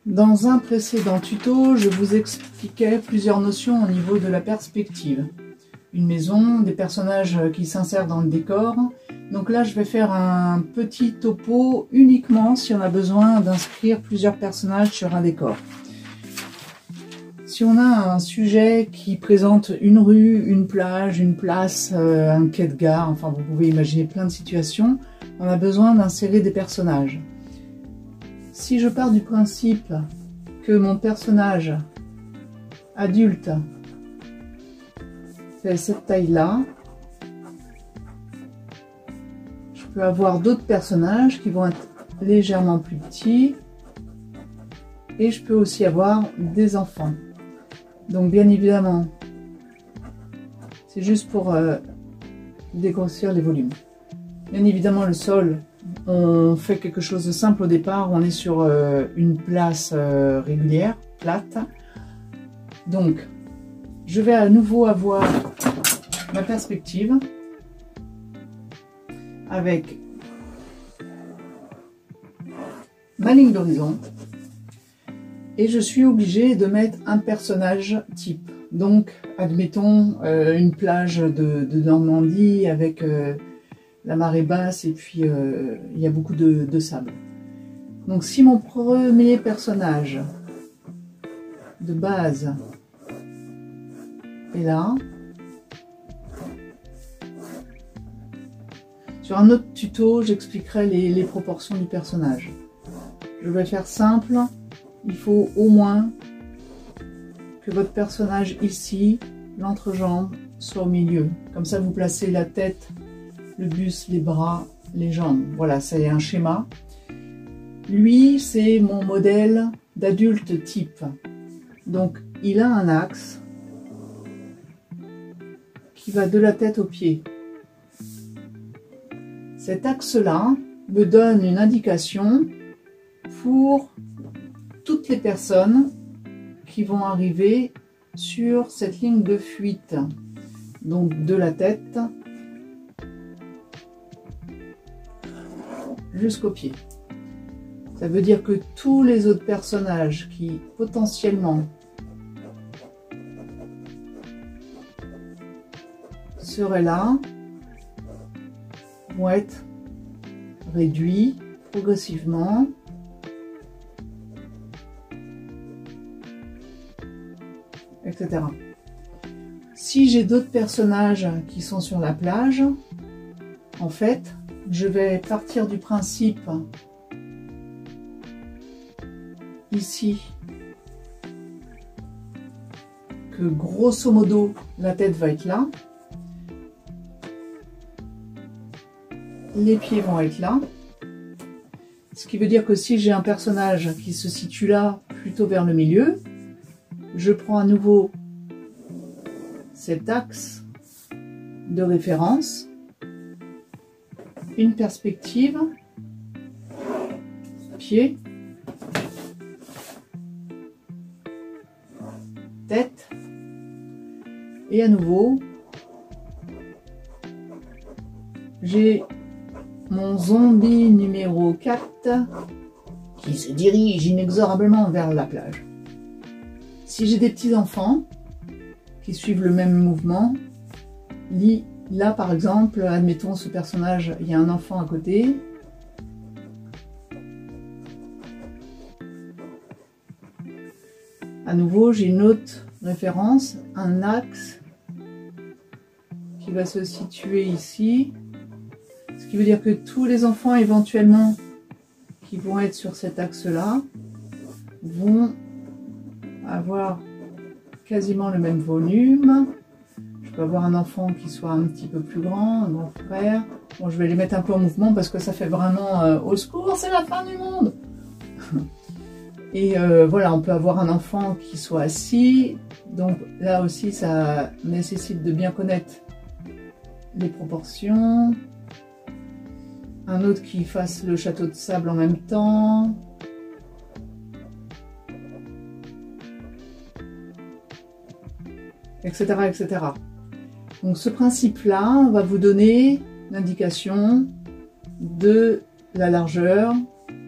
Dans un précédent tuto, je vous expliquais plusieurs notions au niveau de la perspective. Une maison, des personnages qui s'insèrent dans le décor. Donc là, je vais faire un petit topo uniquement si on a besoin d'inscrire plusieurs personnages sur un décor. Si on a un sujet qui présente une rue, une plage, une place, un quai de gare, enfin vous pouvez imaginer plein de situations, on a besoin d'insérer des personnages. Si je pars du principe que mon personnage adulte fait cette taille-là, je peux avoir d'autres personnages qui vont être légèrement plus petits et je peux aussi avoir des enfants. Donc bien évidemment, c'est juste pour dégrossir les volumes. Bien évidemment, le sol, on fait quelque chose de simple au départ. On est sur une place régulière, plate. Donc, je vais à nouveau avoir ma perspective avec ma ligne d'horizon. Et je suis obligée de mettre un personnage type. Donc, admettons une plage de Normandie avec la marée basse et puis il y a beaucoup de sable. Donc, si mon premier personnage de base est là, sur un autre tuto, j'expliquerai les proportions du personnage. Je vais faire simple. Il faut au moins que votre personnage ici, l'entrejambe, soit au milieu. Comme ça, vous placez la tête, le buste, les bras, les jambes. Voilà, c'est un schéma. Lui, c'est mon modèle d'adulte type. Donc, il a un axe qui va de la tête aux pieds. Cet axe-là me donne une indication pour toutes les personnes qui vont arriver sur cette ligne de fuite, donc de la tête jusqu'aux pieds. Ça veut dire que tous les autres personnages qui potentiellement seraient là vont être réduits progressivement. Etc. Si j'ai d'autres personnages qui sont sur la plage, en fait, je vais partir du principe ici que grosso modo la tête va être là, les pieds vont être là, ce qui veut dire que si j'ai un personnage qui se situe là, plutôt vers le milieu, je prends à nouveau cet axe de référence, une perspective, pied, tête, et à nouveau, j'ai mon zombie numéro 4 qui se dirige inexorablement vers la plage. Si j'ai des petits-enfants qui suivent le même mouvement, là par exemple, admettons ce personnage, il y a un enfant à côté. À nouveau, j'ai une autre référence, un axe qui va se situer ici. Ce qui veut dire que tous les enfants éventuellement qui vont être sur cet axe-là vont avoir quasiment le même volume. Je peux avoir un enfant qui soit un petit peu plus grand, un grand frère. Bon, je vais les mettre un peu en mouvement parce que ça fait vraiment au secours, c'est la fin du monde. Et voilà, on peut avoir un enfant qui soit assis. Donc là aussi, ça nécessite de bien connaître les proportions. Un autre qui fasse le château de sable en même temps. Etc., etc. Donc ce principe-là va vous donner l'indication de la largeur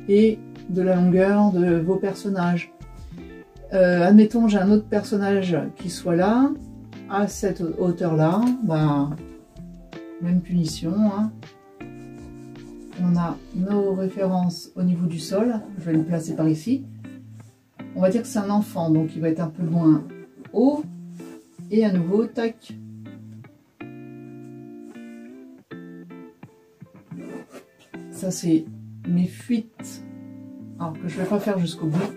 et de la longueur de vos personnages. Admettons, j'ai un autre personnage qui soit là, à cette hauteur-là, ben, même punition. Hein. On a nos références au niveau du sol. Je vais le placer par ici. On va dire que c'est un enfant, donc il va être un peu moins haut. Et à nouveau, tac. Ça, c'est mes fuites, alors que je ne vais pas faire jusqu'au bout,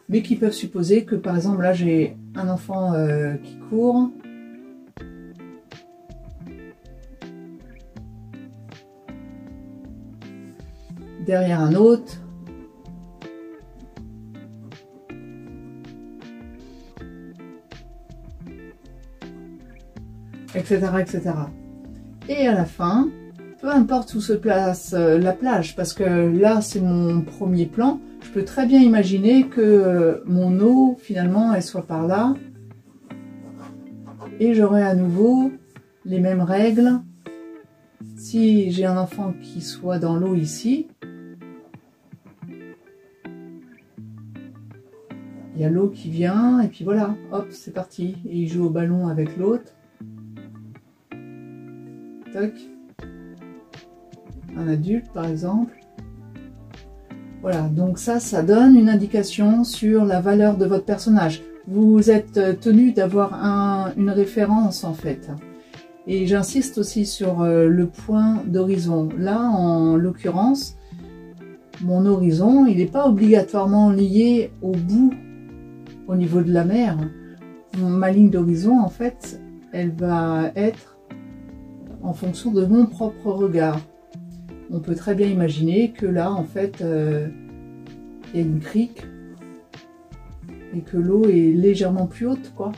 mais qui peuvent supposer que, par exemple, là, j'ai un enfant qui court. Derrière un autre. Etc., etc. Et à la fin, peu importe où se place la plage, parce que là, c'est mon premier plan, je peux très bien imaginer que mon eau, finalement, elle soit par là. Et j'aurai à nouveau les mêmes règles. Si j'ai un enfant qui soit dans l'eau ici, il y a l'eau qui vient, et puis voilà, hop, c'est parti. Et il joue au ballon avec l'autre. Tac. Un adulte, par exemple. Voilà, donc ça donne une indication sur la valeur de votre personnage. Vous êtes tenu d'avoir une référence, en fait. Et j'insiste aussi sur le point d'horizon. Là, en l'occurrence, mon horizon, il n'est pas obligatoirement lié au bout, au niveau de la mer. Ma ligne d'horizon, en fait, elle va être en fonction de mon propre regard. On peut très bien imaginer que là, en fait, il y a une crique et que l'eau est légèrement plus haute, quoi.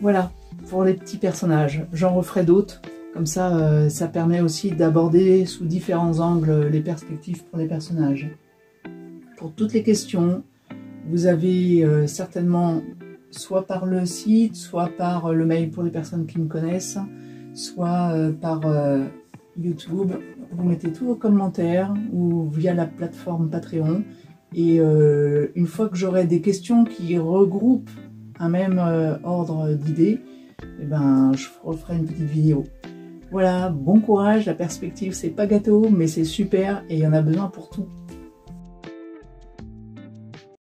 Voilà, pour les petits personnages. J'en referai d'autres. Comme ça, ça permet aussi d'aborder sous différents angles les perspectives pour les personnages. Pour toutes les questions, vous avez certainement, soit par le site, soit par le mail pour les personnes qui me connaissent, soit par YouTube. Vous mettez tout aux commentaires ou via la plateforme Patreon. Et une fois que j'aurai des questions qui regroupent un même ordre d'idées, eh ben, je referai une petite vidéo. Voilà, bon courage, la perspective c'est pas gâteau, mais c'est super et il y en a besoin pour tout.